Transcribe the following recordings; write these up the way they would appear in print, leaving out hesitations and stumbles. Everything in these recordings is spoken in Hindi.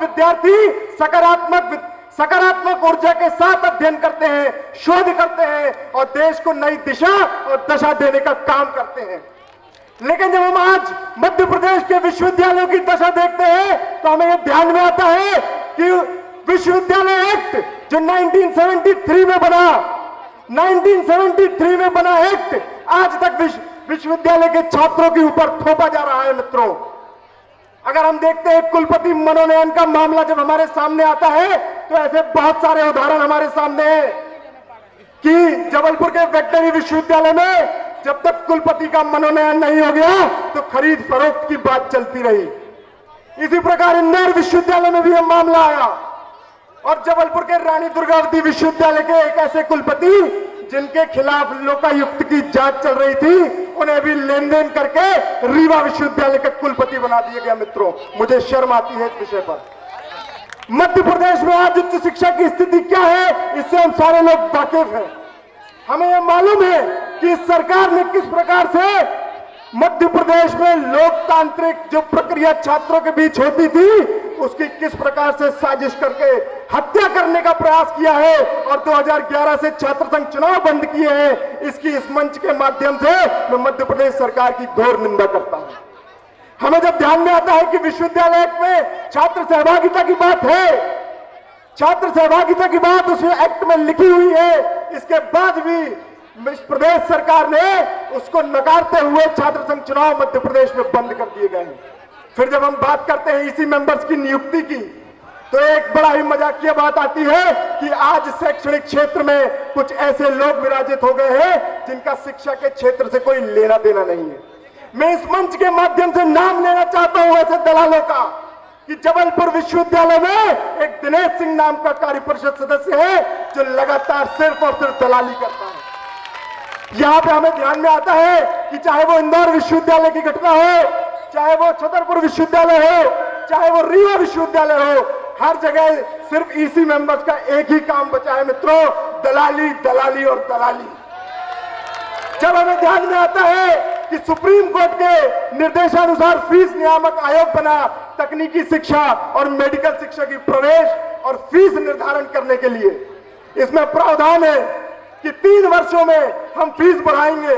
विद्यार्थी सकारात्मक ऊर्जा के साथ अध्ययन करते हैं, शोध करते हैं और देश को नई दिशा और दशा देने का काम करते हैं। लेकिन जब हम आज मध्य प्रदेश के विश्वविद्यालयों की दशा देखते हैं तो हमें यह ध्यान में आता है कि विश्वविद्यालय एक्ट जो 1973 में बना एक्ट आज तक विश्वविद्यालय के छात्रों के ऊपर थोपा जा रहा है। मित्रों, अगर हम देखते हैं कुलपति मनोनयन का मामला जब हमारे सामने आता है तो ऐसे बहुत सारे उदाहरण हमारे सामने हैं कि जबलपुर के वेटनरी विश्वविद्यालय में जब तक कुलपति का मनोनयन नहीं हो गया तो खरीद फरोख्त की बात चलती रही। इसी प्रकार इंदौर विश्वविद्यालय में भी यह मामला आया और जबलपुर के रानी दुर्गावती विश्वविद्यालय के एक ऐसे कुलपति जिनके खिलाफ लोकायुक्त की जांच चल रही थी, उन्हें भी लेन देन करके रीवा विश्वविद्यालय का कुलपति बना दिया गया। मित्रों, मुझे शर्म आती है इस विषय पर। मध्य प्रदेश में आज उच्च शिक्षा की स्थिति क्या है, इससे हम सारे लोग वाकिफ हैं। हमें यह मालूम है कि इस सरकार ने किस प्रकार से मध्य प्रदेश में लोकतांत्रिक जो प्रक्रिया छात्रों के बीच होती थी उसकी किस प्रकार से साजिश करके हत्या करने का प्रयास किया है और 2011 से छात्र संघ चुनाव बंद किए हैं। इसकी इस मंच के माध्यम से मैं मध्य प्रदेश सरकार की घोर निंदा करता हूं। हमें जब ध्यान में आता है कि विश्वविद्यालय एक्ट में छात्र सहभागिता की बात है, छात्र सहभागिता की बात उस एक्ट में लिखी हुई है, इसके बाद भी इस प्रदेश सरकार ने उसको नकारते हुए छात्र संघ चुनाव मध्य प्रदेश में बंद कर दिए गए हैं। फिर जब हम बात करते हैं इसी मेंबर्स की नियुक्ति की तो एक बड़ा ही मजाकिया बात आती है कि आज शैक्षणिक क्षेत्र में कुछ ऐसे लोग विराजित हो गए हैं जिनका शिक्षा के क्षेत्र से कोई लेना देना नहीं है। मैं इस मंच के माध्यम से नाम लेना चाहता हूं ऐसे दलालों का कि जबलपुर विश्वविद्यालय में एक दिनेश सिंह नाम का कार्य परिषद सदस्य है जो लगातार सिर्फ और सिर्फ दलाली करता है। यहां पे हमें ध्यान में आता है कि चाहे वो इंदौर विश्वविद्यालय की घटना हो, चाहे वो छतरपुर विश्वविद्यालय हो, चाहे वो रीवा विश्वविद्यालय हो, हर जगह सिर्फ ईसी मेंबर्स का एक ही काम बचा है मित्रों, दलाली, दलाली और दलाली। जब हमें ध्यान में आता है कि सुप्रीम कोर्ट के निर्देशानुसार फीस नियामक आयोग बना तकनीकी शिक्षा और मेडिकल शिक्षा की प्रवेश और फीस निर्धारण करने के लिए, इसमें प्रावधान है कि 3 वर्षों में हम फीस बढ़ाएंगे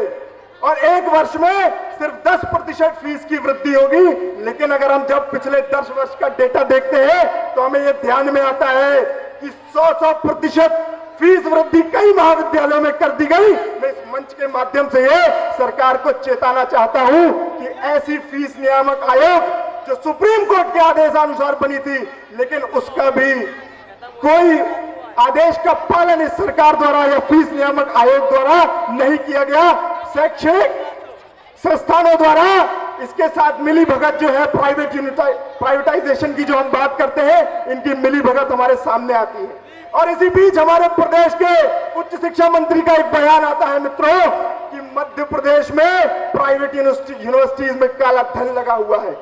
और 1 वर्ष में सिर्फ 10% फीस की वृद्धि होगी। लेकिन अगर हम जब पिछले 10 वर्ष का डेटा देखते हैं तो हमें यह ध्यान में आता है कि 100% फीस वृद्धि कई महाविद्यालयों में कर दी गई। मैं इस मंच के माध्यम से ये सरकार को चेताना चाहता हूं कि ऐसी फीस नियामक आयोग जो सुप्रीम कोर्ट के आदेशानुसार बनी थी, लेकिन उसका भी कोई आदेश का पालन इस सरकार द्वारा या फीस नियामक आयोग द्वारा नहीं किया गया। शैक्षणिक संस्थानों द्वारा इसके साथ मिली भगत जो है प्राइवेटाइजेशन की जो हम बात करते हैं, इनकी मिली भगत हमारे सामने आती है। और इसी बीच हमारे प्रदेश के उच्च शिक्षा मंत्री का एक बयान आता है मित्रों कि मध्य प्रदेश में प्राइवेट यूनिवर्सिटीज में काला धन लगा हुआ है।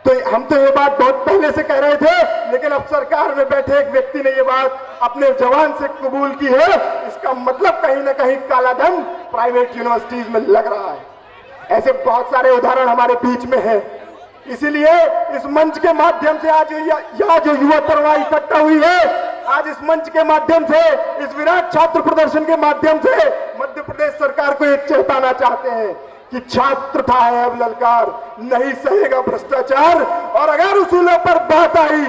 तो हम तो ये बात बहुत पहले से कह रहे थे, लेकिन अब सरकार में बैठे एक व्यक्ति ने ये बात अपने जवान से कबूल की है। इसका मतलब कहीं ना कहीं काला धन प्राइवेट यूनिवर्सिटीज में लग रहा है। ऐसे बहुत सारे उदाहरण हमारे बीच में हैं। इसीलिए इस मंच के माध्यम से आज यहाँ जो युवा तरुणाई इकट्ठा हुई है, आज इस मंच के माध्यम से, इस विराट छात्र प्रदर्शन के माध्यम से मध्य प्रदेश सरकार को ये चेताना चाहते हैं कि छात्र था है अब ललकार, नहीं सहेगा भ्रष्टाचार। और अगर उसूलों पर बात आई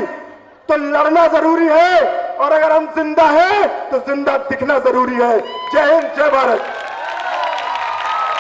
तो लड़ना जरूरी है, और अगर हम जिंदा हैं तो जिंदा दिखना जरूरी है। जय हिंद, जय भारत।